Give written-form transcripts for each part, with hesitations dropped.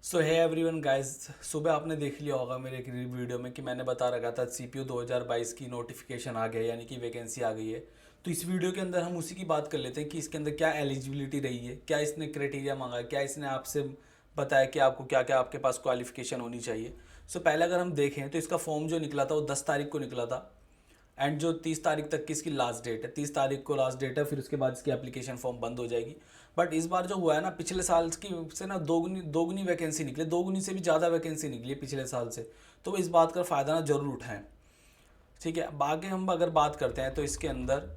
सो है everyone guys. सुबह आपने देख लिया होगा मेरे एक वीडियो में कि मैंने बता रखा था सीपीयू 2022 की नोटिफिकेशन आ गया, यानी कि वैकेंसी आ गई है। तो इस वीडियो के अंदर हम उसी की बात कर लेते हैं कि इसके अंदर क्या एलिजिबिलिटी रही है, क्या इसने क्राइटेरिया मांगा है, क्या इसने आपसे बताया कि आपको क्या क्या आपके पास क्वालिफिकेशन होनी चाहिए। सो पहले अगर हम देखें तो इसका फॉर्म जो निकला था वो 10 तारीख को निकला था। एंड जो 30 तारीख तक की इसकी लास्ट डेट है, 30 तारीख को लास्ट डेट है, फिर उसके बाद इसकी एप्लीकेशन फॉर्म बंद हो जाएगी। बट इस बार जो हुआ है ना, पिछले साल की से ना दोगुनी दोगुनी वैकेंसी निकली, दोगुनी से भी ज़्यादा वैकेंसी निकली है पिछले साल से। तो इस बात का फ़ायदा ना ज़रूर उठाएं। ठीक है, आगे हम अगर बात करते हैं तो इसके अंदर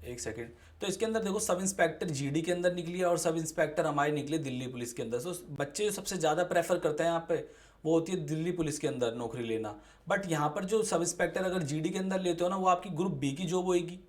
एक सेकेंड। तो इसके अंदर देखो, सब इंस्पेक्टर जीडी के अंदर निकली है और सब इंस्पेक्टर हमारी निकली दिल्ली पुलिस के अंदर। सो बच्चे जो सबसे ज़्यादा प्रेफर करते हैं यहाँ पे वो होती है दिल्ली पुलिस के अंदर नौकरी लेना। बट यहाँ पर जो सब इंस्पेक्टर अगर जीडी के अंदर लेते हो ना, वो आपकी ग्रुप बी की जॉब होएगी।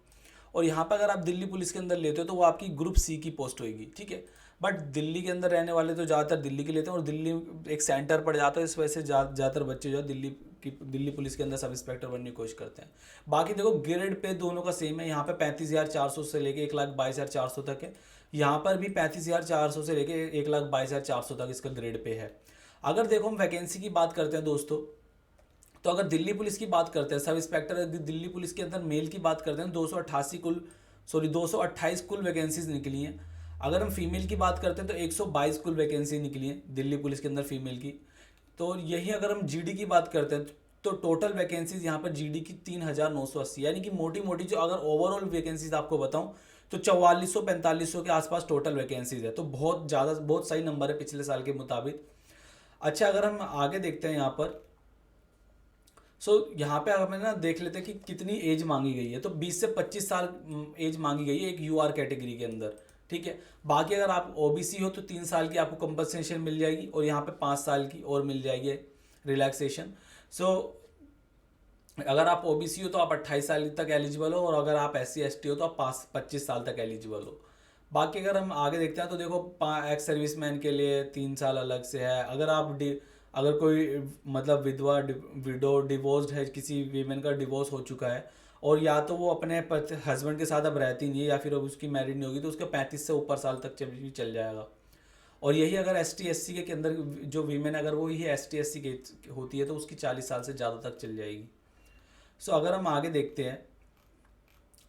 और यहाँ पर अगर आप दिल्ली पुलिस के अंदर लेते हो तो वो आपकी ग्रुप सी की पोस्ट होएगी। ठीक है, बट दिल्ली के अंदर रहने वाले तो ज़्यादातर दिल्ली के लेते हैं और दिल्ली एक सेंटर पड़ जाता है, इस वजह से ज़्यादातर बच्चे जो है दिल्ली पुलिस के अंदर सब इंस्पेक्टर बनने की कोशिश करते हैं। बाकी देखो, ग्रेड पे दोनों का सेम है। यहाँ पे 35,400 से लेके 1,22,400 तक है। यहाँ पर भी 35,400 से लेके 1,22,400 तक इसका ग्रेड पे है। अगर देखो हम वैकेंसी की बात करते हैं दोस्तों, तो अगर दिल्ली पुलिस की बात करते हैं, सब इंस्पेक्टर यदि दिल्ली पुलिस के अंदर मेल की बात करते हैं, 228 कुल वैकेंसीज निकली हैं। अगर हम फीमेल की बात करते हैं तो 122 कुल वैकेंसी निकली है दिल्ली पुलिस के अंदर फीमेल की। तो यही अगर हम जीडी की बात करते हैं तो टोटल वैकेंसीज यहाँ पर जीडी की 3,980, यानी कि मोटी मोटी जो अगर ओवरऑल वैकेंसीज आपको बताऊँ तो 4400-4500 के आसपास टोटल वैकेंसीज है। तो बहुत ज़्यादा, बहुत सही नंबर है पिछले साल के मुताबिक। अच्छा, अगर हम आगे देखते हैं यहाँ पर, यहाँ पे हमें ना देख लेते हैं कि कितनी एज मांगी गई है। तो 20 से 25 साल एज मांगी गई है एक यूआर कैटेगरी के अंदर। ठीक है, बाकी अगर आप ओबीसी हो तो 3 साल की आपको कंपनसेशन मिल जाएगी और यहाँ पे 5 साल की और मिल जाएगी रिलैक्सेशन। सो अगर आप ओबीसी हो तो आप 28 साल तक एलिजिबल हो, और अगर आप SC ST हो तो आप 25 साल तक एलिजिबल हो। बाकी अगर हम आगे देखते हैं तो देखो, एक्स सर्विसमैन के लिए 3 साल अलग से है। अगर कोई मतलब विडो डिवोर्स्ड है, किसी वीमेन का डिवोर्स हो चुका है और या तो वो अपने हस्बैंड के साथ अब रहती नहीं है या फिर अब उसकी मैरिड नहीं होगी, तो उसका 35 से ऊपर साल तक चल जाएगा। और यही अगर ST SC के अंदर जो वीमेन, अगर वो ही ST SC की होती है तो उसकी 40 साल से ज़्यादा तक चल जाएगी। अगर हम आगे देखते हैं,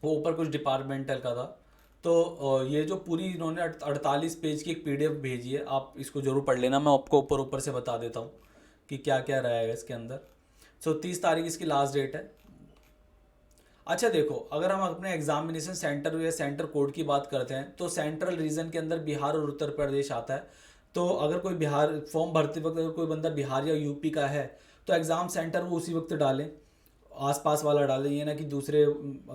वो ऊपर कुछ डिपार्टमेंटल का था। तो ये जो पूरी इन्होंने 48 पेज की एक PDF भेजी है, आप इसको ज़रूर पढ़ लेना। मैं आपको ऊपर ऊपर से बता देता हूँ कि क्या क्या रहेगा इसके अंदर। 30 तारीख इसकी लास्ट डेट है। अच्छा देखो, अगर हम अपने एग्जामिनेशन सेंटर या सेंटर कोड की बात करते हैं तो सेंट्रल रीजन के अंदर बिहार और उत्तर प्रदेश आता है। तो अगर कोई बिहार फॉर्म भरते वक्त अगर कोई बंदा बिहार या यूपी का है तो एग्ज़ाम सेंटर वो उसी वक्त डालें, आसपास वाला डाल दें, ये ना कि दूसरे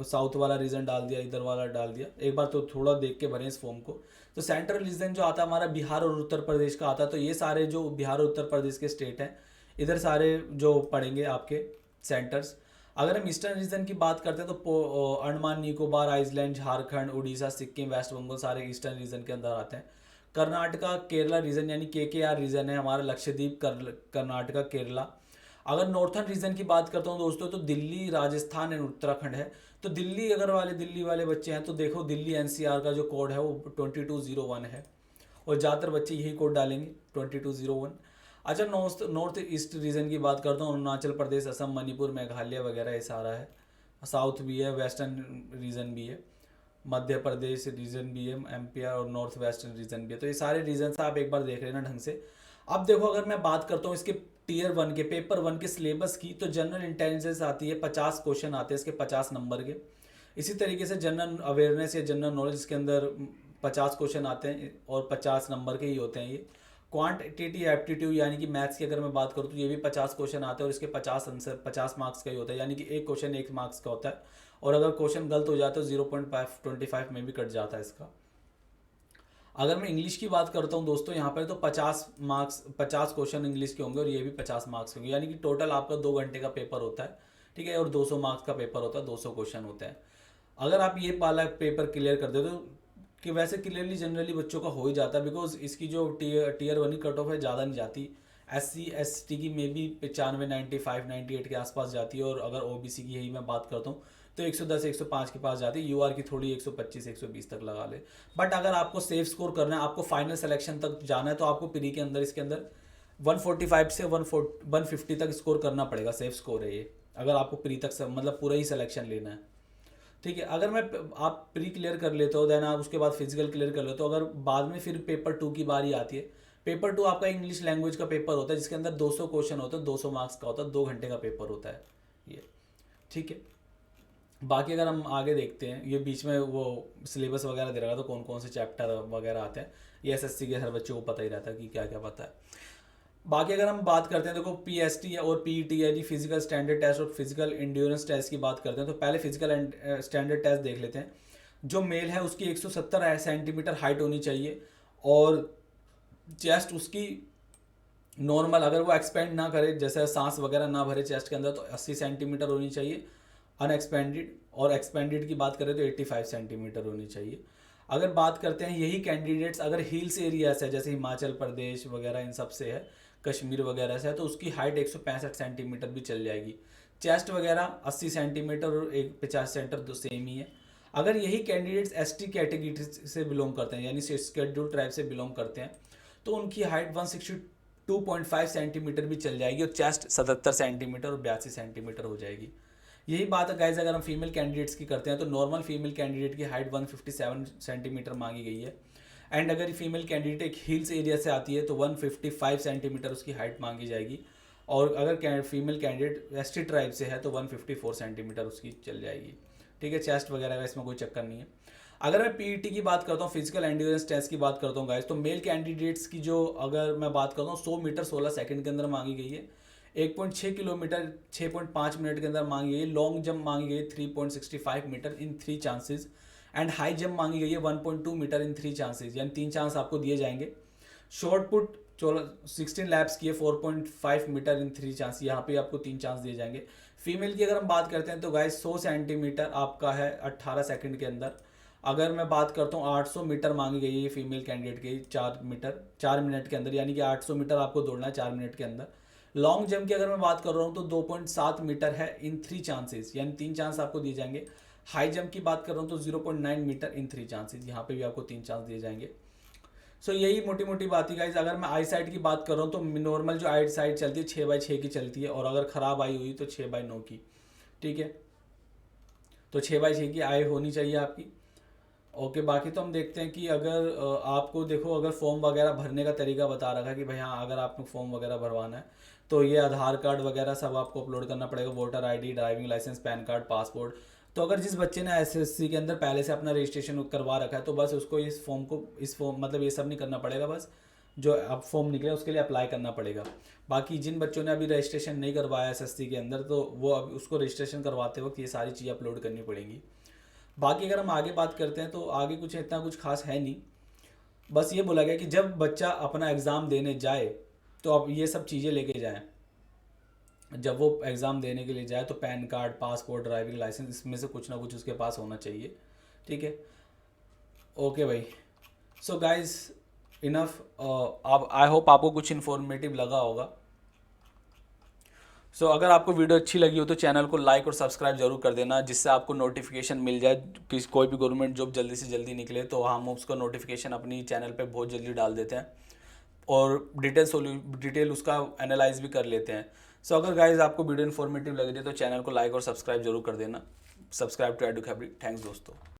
साउथ वाला रीजन डाल दिया, इधर वाला डाल दिया। एक बार तो थोड़ा देख के भरें इस फॉर्म को। तो सेंट्रल रीजन जो आता है हमारा बिहार और उत्तर प्रदेश का आता है। तो ये सारे जो बिहार और उत्तर प्रदेश के स्टेट हैं, इधर सारे जो पड़ेंगे आपके सेंटर्स। अगर हम ईस्टर्न रीजन की बात करते हैं तो अंडमान निकोबार आइसलैंड, झारखंड, उड़ीसा, सिक्किम, वेस्ट बंगाल सारे ईस्टर्न रीजन के अंदर आते हैं। कर्नाटका केरला रीजन यानी KKR रीजन है हमारा, लक्षद्वीप, कर्नाटका, केरला। अगर नॉर्थन रीजन की बात करता हूँ दोस्तों तो दिल्ली, राजस्थान एंड उत्तराखंड है। तो दिल्ली वाले बच्चे हैं तो देखो, दिल्ली NCR का जो कोड है वो 2201 है और ज़्यादातर बच्चे यही कोड डालेंगे 2201। अच्छा, नॉर्थ ईस्ट रीजन की बात करता हूँ, अरुणाचल प्रदेश, असम, मणिपुर, मेघालय वगैरह ये सारा है। साउथ भी है, वेस्टर्न रीजन भी है, मध्य प्रदेश रीजन भी है, MPR और नॉर्थ वेस्टर्न रीजन भी है। तो ये सारे रीजन आप एक बार देख लेना ढंग से। अब देखो, अगर मैं बात करता हूँ इसके Tier 1 के पेपर 1 के सिलेबस की, तो जनरल इंटेलिजेंस आती है, 50 क्वेश्चन आते हैं इसके, 50 नंबर के। इसी तरीके से जनरल अवेयरनेस या जनरल नॉलेज के अंदर 50 क्वेश्चन आते हैं और 50 नंबर के ही होते हैं ये। क्वांटिटेटिव एप्टीट्यूड यानी कि मैथ्स की अगर मैं बात करूँ तो ये भी 50 क्वेश्चन आते हैं और इसके 50 आंसर 50 मार्क्स का ही होता है, यानी कि एक क्वेश्चन 1 मार्क्स का होता है। और अगर क्वेश्चन गलत हो जाता है तो 0.25 में भी कट जाता है इसका। अगर मैं इंग्लिश की बात करता हूँ दोस्तों, यहाँ पर तो 50 क्वेश्चन इंग्लिश के होंगे और ये भी 50 मार्क्स के होंगे, यानी कि टोटल आपका 2 घंटे का पेपर होता है। ठीक है, और 200 मार्क्स का पेपर होता है, 200 क्वेश्चन होते हैं। अगर आप ये वाला पेपर क्लियर कर दे तो कि वैसे क्लियरली जनरली बच्चों का हो ही जाता है, बिकॉज इसकी जो Tier 1 की कट ऑफ है ज़्यादा नहीं जाती। SC ST की मे बी 95, 95, 98 के आसपास जाती है, और अगर OBC की यही मैं बात करता हूँ तो 110, 105 के पास जाती है। UR की थोड़ी 125, 120 तक लगा ले। बट अगर आपको सेफ स्कोर करना है, आपको फाइनल सिलेक्शन तक जाना है, तो आपको प्री के अंदर इसके अंदर 145 से 150 तक स्कोर करना पड़ेगा, सेफ स्कोर है ये, अगर आपको प्री तक मतलब पूरा ही सिलेक्शन लेना है। ठीक है, अगर मैं आप प्री क्लियर कर लेते हो देन आप उसके बाद फिजिकल क्लियर कर लेते हो, अगर बाद में फिर पेपर 2 की बारी आती है, पेपर 2 आपका इंग्लिश लैंग्वेज का पेपर होता है जिसके अंदर 200 क्वेश्चन होता है, 200 मार्क्स का होता है, 2 घंटे का पेपर होता है ये। ठीक है, बाकी अगर हम आगे देखते हैं, ये बीच में वो सिलेबस वगैरह दे रहा था, तो कौन कौन से चैप्टर वगैरह आते हैं, ये एसएससी के हर बच्चे को पता ही रहता है कि क्या क्या पता है। बाकी अगर हम बात करते हैं, देखो पीएसटी और पीईटी है जी, फिजिकल स्टैंडर्ड टेस्ट और फिजिकल इंड्योरेंस टेस्ट की बात करते हैं, तो पहले फिजिकल स्टैंडर्ड टेस्ट देख लेते हैं। जो मेल है उसकी 170 सेंटीमीटर हाइट होनी चाहिए, और चेस्ट उसकी नॉर्मल, अगर वो एक्सपेंड ना करे, जैसे सांस वगैरह ना भरे चेस्ट के अंदर, तो 80 सेंटीमीटर होनी चाहिए अनएक्सपेंडेड, और एक्सपेंडेड की बात करें तो 85 सेंटीमीटर होनी चाहिए। अगर बात करते हैं यही कैंडिडेट्स अगर हिल्स एरिया से, जैसे हिमाचल प्रदेश वगैरह इन सब से है, कश्मीर वगैरह से है, तो उसकी हाइट 165 सेंटीमीटर भी चल जाएगी। चेस्ट वगैरह 80 सेंटीमीटर और 50 सेंटीमीटर दो सेम ही है। अगर यही कैंडिडेट्स एसटी कैटेगरी से बिलोंग करते हैं, यानी शेड्यूल ट्राइब से बिलोंग करते हैं, तो उनकी हाइट 162.5 सेंटीमीटर भी चल जाएगी, और चेस्ट 77 सेंटीमीटर और 82 सेंटीमीटर हो जाएगी। यही बात है गाइज, अगर हम फीमेल कैंडिडेट्स की करते हैं, तो नॉर्मल फीमेल कैंडिडेट की हाइट 157 सेंटीमीटर मांगी गई है। एंड अगर फीमेल कैंडिडेट एक हिल्स एरिया से आती है तो 155 सेंटीमीटर उसकी हाइट मांगी जाएगी, और अगर फीमेल कैंडिडेट एसटी ट्राइब से है तो 154 सेंटीमीटर उसकी चल जाएगी। ठीक है, चेस्ट वगैरह का इसमें कोई चक्कर नहीं है। अगर मैं पीईटी की बात करता हूँ, फिजिकल एंड्योरेंस टेस्ट की बात करता हूँ गाइज, तो मेल कैंडिडेट्स की जो अगर मैं बात करता हूँ 100 मीटर 16 सेकंड के अंदर मांगी गई है, 1.6 किलोमीटर 6.5 मिनट के अंदर मांगी गई है, लॉन्ग जंप मांगी गई है 3.65 metre in 3 chances, and high jump मांगी गई है 1.2 मीटर इन 3 चांसेस, यानी 3 चांस आपको दिए जाएंगे। शॉर्ट पुट 16 लैप्स की है 4.5 मीटर इन 3 चांस, यहाँ पे आपको 3 चांस दिए जाएंगे। फीमेल की अगर हम बात करते हैं तो गाइस 100 सेंटीमीटर आपका है 18 सेकंड के अंदर। अगर मैं बात करता हूँ 800 मीटर मांगी गई है फीमेल कैंडिडेट की 4 मिनट के अंदर, यानी कि 800 मीटर आपको दौड़ना है 4 मिनट के अंदर। लॉन्ग जंप की अगर मैं बात कर रहा हूँ तो 2.7 मीटर है इन 3 चांसेस, यानी 3 चांस आपको दिए जाएंगे। हाई जंप की बात कर रहा हूँ तो 0.9 मीटर इन 3 चांसेस, यहाँ पे भी आपको 3 चांस दिए जाएंगे। सो यही मोटी मोटी बात है गाइज। अगर मैं आई साइड की बात कर रहा हूँ तो नॉर्मल जो आई साइड चलती है 6/6 की चलती है, और अगर ख़राब आई हुई तो 6/9 की। ठीक है, तो 6/6 की आई होनी चाहिए आपकी। ओके, बाकी तो हम देखते हैं कि अगर आपको देखो, अगर फॉर्म वगैरह भरने का तरीका बता रखा है कि भाई हाँ, अगर आपको फॉर्म वगैरह भरवाना है तो ये आधार कार्ड वगैरह सब आपको अपलोड करना पड़ेगा, voter ID, driving licence, PAN card, passport. तो अगर जिस बच्चे ने एसएससी के अंदर पहले से अपना रजिस्ट्रेशन करवा रखा है तो बस उसको इस फॉर्म मतलब ये सब नहीं करना पड़ेगा, बस जो अब फॉर्म निकले उसके लिए अप्लाई करना पड़ेगा। बाकी जिन बच्चों ने अभी रजिस्ट्रेशन नहीं करवाया एसएससी के अंदर, तो वो अब उसको रजिस्ट्रेशन करवाते वक्त ये सारी चीज़ें अपलोड करनी पड़ेंगी। बाकी अगर हम आगे बात करते हैं तो आगे कुछ इतना कुछ खास है नहीं, बस ये बोला गया कि जब बच्चा अपना एग्ज़ाम देने जाए तो अब ये सब चीज़ें लेके जाएं। जब वो एग्ज़ाम देने के लिए जाए तो PAN card, passport, driving licence, इसमें से कुछ ना कुछ उसके पास होना चाहिए। ठीक है, ओके भाई। सो गाइज इनफ, आप आई होप आपको कुछ इन्फॉर्मेटिव लगा होगा। सो अगर आपको वीडियो अच्छी लगी हो तो चैनल को लाइक और सब्सक्राइब जरूर कर देना, जिससे आपको नोटिफिकेशन मिल जाए कि कोई भी गवर्नमेंट जॉब जल्दी से जल्दी निकले, तो हम उसका नोटिफिकेशन अपनी चैनल पे बहुत जल्दी डाल देते हैं और डिटेल उसका एनालाइज भी कर लेते हैं। सो अगर गाइज आपको वीडियो इन्फॉर्मेटिव लग रही है तो चैनल को लाइक और सब्सक्राइब जरूर कर देना। Subscribe to एडुखैबरी। थैंक्स दोस्तों।